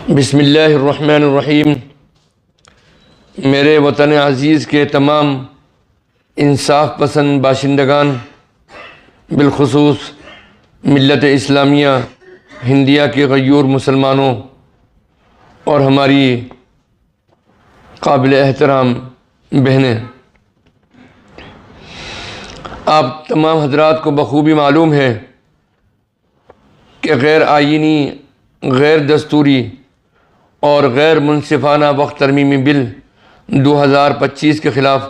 بسم اللہ الرحمن الرحیم۔ میرے وطن عزیز کے تمام انصاف پسند باشندگان، بالخصوص ملت اسلامیہ ہندیہ کے غیور مسلمانوں اور ہماری قابل احترام بہنیں، آپ تمام حضرات کو بخوبی معلوم ہے کہ غیر آئینی، غیر دستوری اور غیر منصفانہ وقت ترمیمی بل 2025 کے خلاف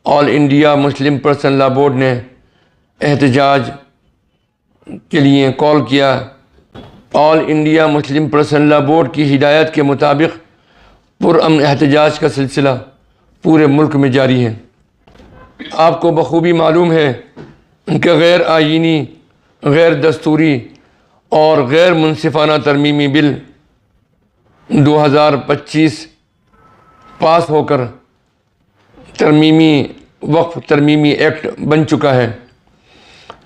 آل انڈیا مسلم پرسنل لا بورڈ نے احتجاج کے لیے کال کیا۔ آل انڈیا مسلم پرسنل لا بورڈ کی ہدایت کے مطابق پرامن احتجاج کا سلسلہ پورے ملک میں جاری ہے۔ آپ کو بخوبی معلوم ہے کہ غیر آئینی، غیر دستوری اور غیر منصفانہ ترمیمی بل 2025 پاس ہو کر وقف ترمیمی ایکٹ بن چکا ہے،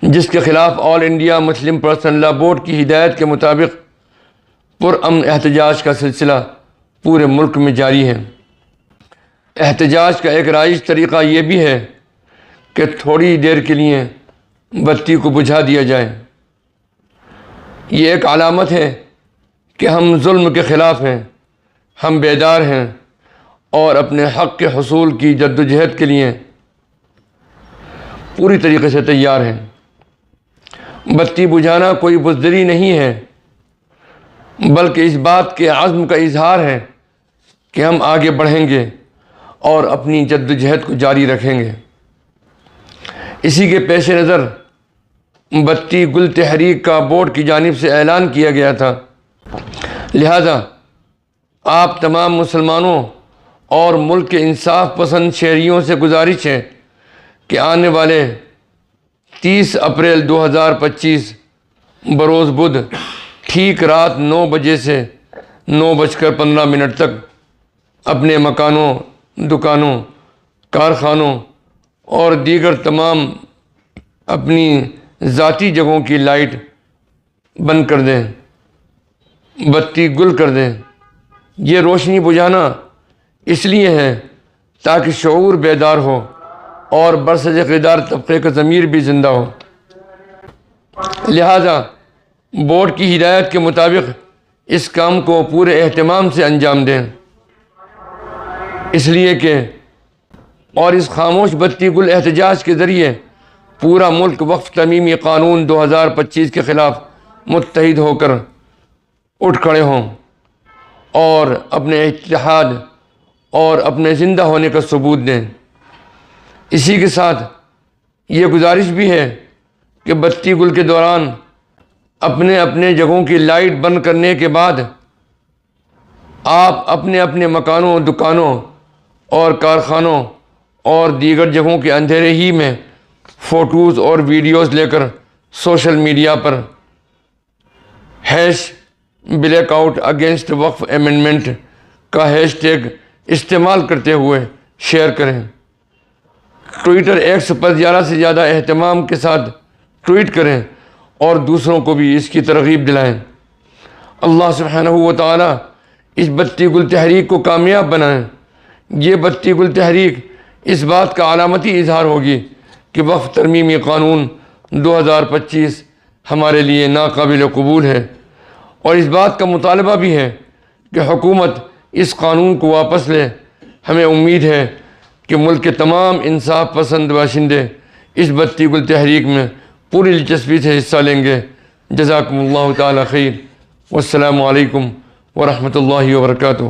جس کے خلاف آل انڈیا مسلم پرسنل لا بورڈ کی ہدایت کے مطابق پرامن احتجاج کا سلسلہ پورے ملک میں جاری ہے۔ احتجاج کا ایک رائج طریقہ یہ بھی ہے کہ تھوڑی دیر کے لیے بتی کو بجھا دیا جائے۔ یہ ایک علامت ہے کہ ہم ظلم کے خلاف ہیں، ہم بیدار ہیں اور اپنے حق کے حصول کی جدوجہد کے لیے پوری طریقے سے تیار ہیں۔ بتی بجھانا کوئی بزدلی نہیں ہے، بلکہ اس بات کے عزم کا اظہار ہے کہ ہم آگے بڑھیں گے اور اپنی جدوجہد کو جاری رکھیں گے۔ اسی کے پیش نظر بتی گل تحریک کا بورڈ کی جانب سے اعلان کیا گیا تھا، لہذا آپ تمام مسلمانوں اور ملک کے انصاف پسند شہریوں سے گزارش ہے کہ آنے والے 30 اپریل 2025 بروز بدھ ٹھیک رات 9 بجے سے 9:15 تک اپنے مکانوں، دکانوں، کارخانوں اور دیگر تمام اپنی ذاتی جگہوں کی لائٹ بند کر دیں، بتی گل کر دیں۔ یہ روشنی بجھانا اس لیے ہے تاکہ شعور بیدار ہو اور برسر اقتدار طبقے کا ضمیر بھی زندہ ہو۔ لہذا بورڈ کی ہدایت کے مطابق اس کام کو پورے اہتمام سے انجام دیں، اس لیے کہ اور اس خاموش بتی گل احتجاج کے ذریعے پورا ملک وقف ترمیمی قانون 2025 کے خلاف متحد ہو کر اٹھ کھڑے ہوں اور اپنے اتحاد اور اپنے زندہ ہونے کا ثبوت دیں۔ اسی کے ساتھ یہ گزارش بھی ہے کہ بتی گل کے دوران اپنے اپنے جگہوں کی لائٹ بند کرنے کے بعد آپ اپنے اپنے مکانوں، دکانوں اور کارخانوں اور دیگر جگہوں کے اندھیرے ہی میں فوٹوز اور ویڈیوز لے کر سوشل میڈیا پر #بلیک آؤٹ اگینسٹ وقف امینڈمنٹ کا #ٹیگ استعمال کرتے ہوئے شیئر کریں۔ ٹویٹر ایکس پر زیادہ سے زیادہ اہتمام کے ساتھ ٹویٹ کریں اور دوسروں کو بھی اس کی ترغیب دلائیں۔ اللہ سبحانہ و تعالی اس بتی گل تحریک کو کامیاب بنائیں۔ یہ بتی گل تحریک اس بات کا علامتی اظہار ہوگی کہ وقف ترمیمی قانون 2025 ہمارے لیے ناقابل قبول ہے، اور اس بات کا مطالبہ بھی ہے کہ حکومت اس قانون کو واپس لے۔ ہمیں امید ہے کہ ملک کے تمام انصاف پسند باشندے اس بتی گل تحریک میں پوری دلچسپی سے حصہ لیں گے۔ جزاکم اللہ تعالی خیر، والسلام علیکم ورحمۃ اللہ وبرکاتہ۔